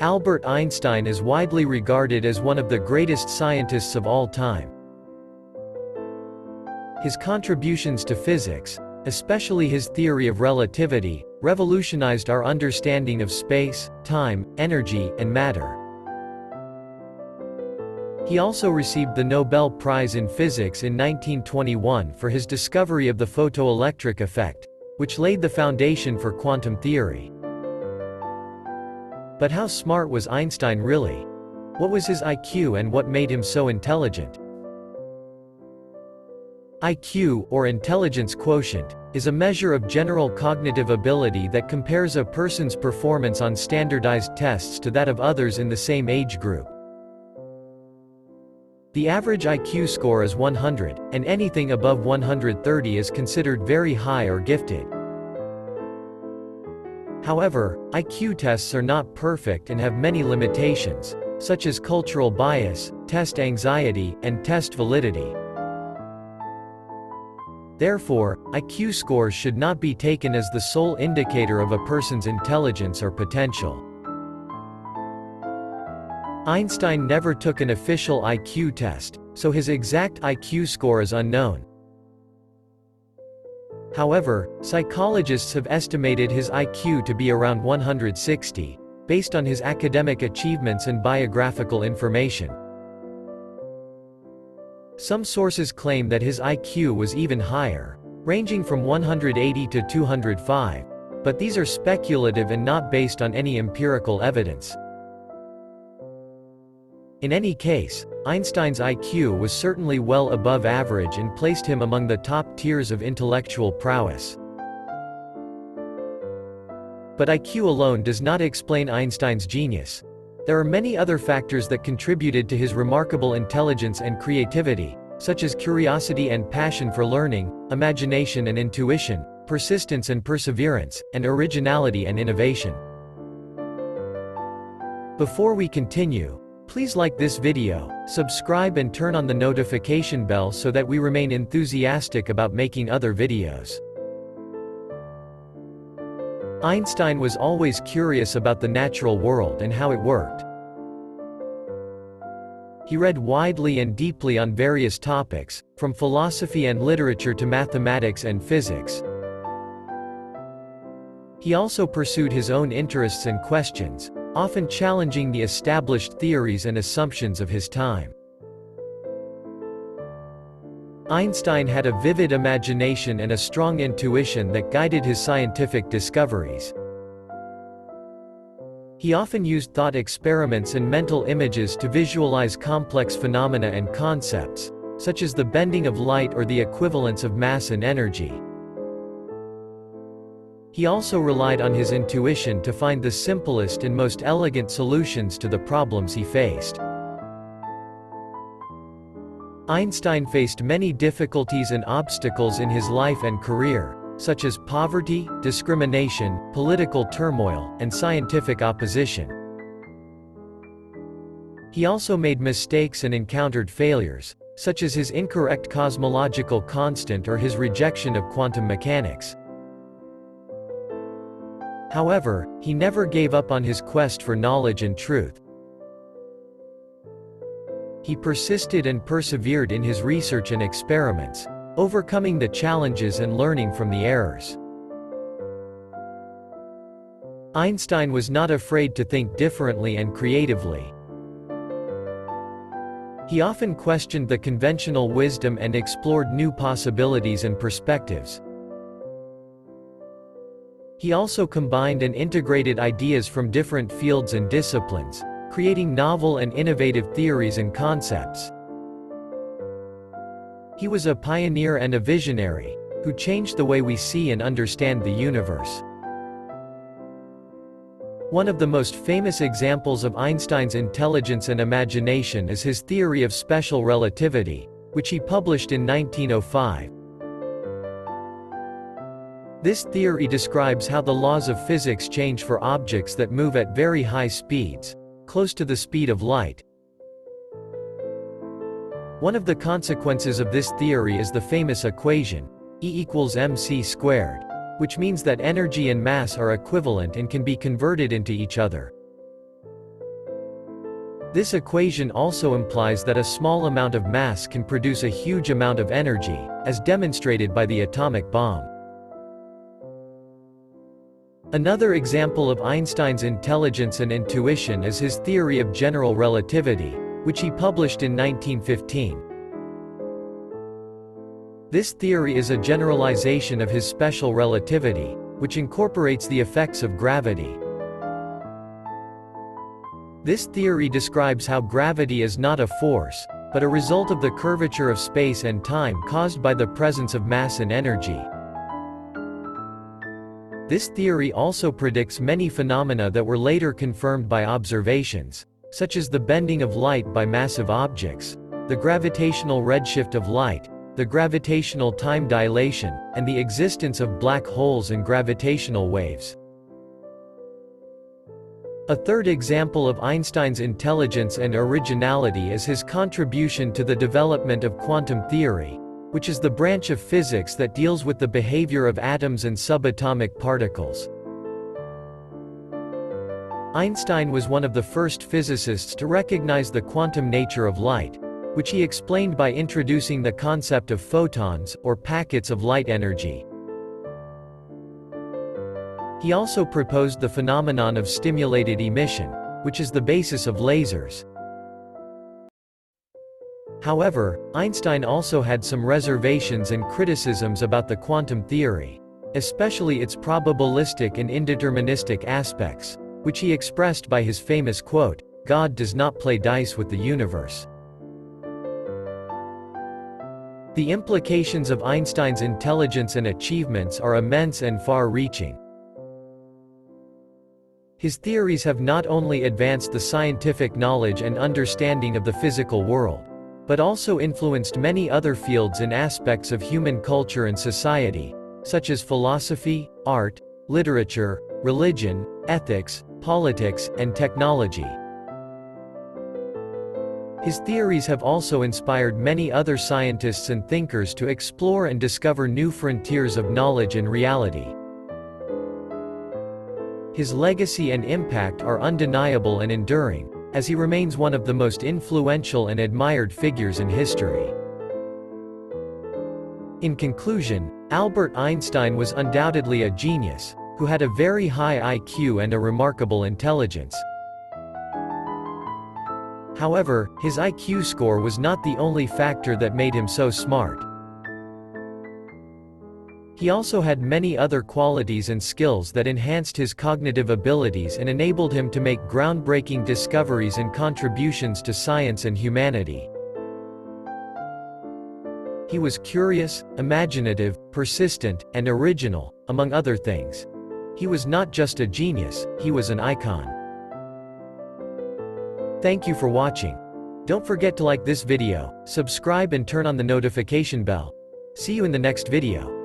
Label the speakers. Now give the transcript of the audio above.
Speaker 1: Albert Einstein is widely regarded as one of the greatest scientists of all time. His contributions to physics, especially his theory of relativity, revolutionized our understanding of space, time, energy, and matter. He also received the Nobel Prize in Physics in 1921 for his discovery of the photoelectric effect, which laid the foundation for quantum theory. But how smart was Einstein really? What was his IQ and what made him so intelligent? IQ, or intelligence quotient, is a measure of general cognitive ability that compares a person's performance on standardized tests to that of others in the same age group. The average IQ score is 100, and anything above 130 is considered very high or gifted. However, IQ tests are not perfect and have many limitations, such as cultural bias, test anxiety, and test validity. Therefore, IQ scores should not be taken as the sole indicator of a person's intelligence or potential. Einstein never took an official IQ test, so his exact IQ score is unknown. However, psychologists have estimated his IQ to be around 160, based on his academic achievements and biographical information. Some sources claim that his IQ was even higher, ranging from 180 to 205, but these are speculative and not based on any empirical evidence. In any case, Einstein's IQ was certainly well above average and placed him among the top tiers of intellectual prowess. But IQ alone does not explain Einstein's genius. There are many other factors that contributed to his remarkable intelligence and creativity, such as curiosity and passion for learning, imagination and intuition, persistence and perseverance, and originality and innovation. Before we continue, please like this video, subscribe and turn on the notification bell so that we remain enthusiastic about making other videos. Einstein was always curious about the natural world and how it worked. He read widely and deeply on various topics, from philosophy and literature to mathematics and physics. He also pursued his own interests and questions, often challenging the established theories and assumptions of his time. Einstein had a vivid imagination and a strong intuition that guided his scientific discoveries. He often used thought experiments and mental images to visualize complex phenomena and concepts, such as the bending of light or the equivalence of mass and energy. He also relied on his intuition to find the simplest and most elegant solutions to the problems he faced. Einstein faced many difficulties and obstacles in his life and career, such as poverty, discrimination, political turmoil, and scientific opposition. He also made mistakes and encountered failures, such as his incorrect cosmological constant or his rejection of quantum mechanics. However, he never gave up on his quest for knowledge and truth. He persisted and persevered in his research and experiments, overcoming the challenges and learning from the errors. Einstein was not afraid to think differently and creatively. He often questioned the conventional wisdom and explored new possibilities and perspectives. He also combined and integrated ideas from different fields and disciplines, creating novel and innovative theories and concepts. He was a pioneer and a visionary, who changed the way we see and understand the universe. One of the most famous examples of Einstein's intelligence and imagination is his theory of special relativity, which he published in 1905. This theory describes how the laws of physics change for objects that move at very high speeds, close to the speed of light. One of the consequences of this theory is the famous equation, E=mc², which means that energy and mass are equivalent and can be converted into each other. This equation also implies that a small amount of mass can produce a huge amount of energy, as demonstrated by the atomic bomb. Another example of Einstein's intelligence and intuition is his theory of general relativity, which he published in 1915. This theory is a generalization of his special relativity, which incorporates the effects of gravity. This theory describes how gravity is not a force, but a result of the curvature of space and time caused by the presence of mass and energy. This theory also predicts many phenomena that were later confirmed by observations, such as the bending of light by massive objects, the gravitational redshift of light, the gravitational time dilation, and the existence of black holes and gravitational waves. A third example of Einstein's intelligence and originality is his contribution to the development of quantum theory, which is the branch of physics that deals with the behavior of atoms and subatomic particles. Einstein was one of the first physicists to recognize the quantum nature of light, which he explained by introducing the concept of photons, or packets of light energy. He also proposed the phenomenon of stimulated emission, which is the basis of lasers. However, Einstein also had some reservations and criticisms about the quantum theory, especially its probabilistic and indeterministic aspects, which he expressed by his famous quote, "God does not play dice with the universe." The implications of Einstein's intelligence and achievements are immense and far-reaching. His theories have not only advanced the scientific knowledge and understanding of the physical world, but also influenced many other fields and aspects of human culture and society, such as philosophy, art, literature, religion, ethics, politics, and technology. His theories have also inspired many other scientists and thinkers to explore and discover new frontiers of knowledge and reality. His legacy and impact are undeniable and enduring, as he remains one of the most influential and admired figures in history. In conclusion, Albert Einstein was undoubtedly a genius, who had a very high IQ and a remarkable intelligence. However, his IQ score was not the only factor that made him so smart. He also had many other qualities and skills that enhanced his cognitive abilities and enabled him to make groundbreaking discoveries and contributions to science and humanity. He was curious, imaginative, persistent, and original, among other things. He was not just a genius, he was an icon. Thank you for watching. Don't forget to like this video, subscribe and turn on the notification bell. See you in the next video.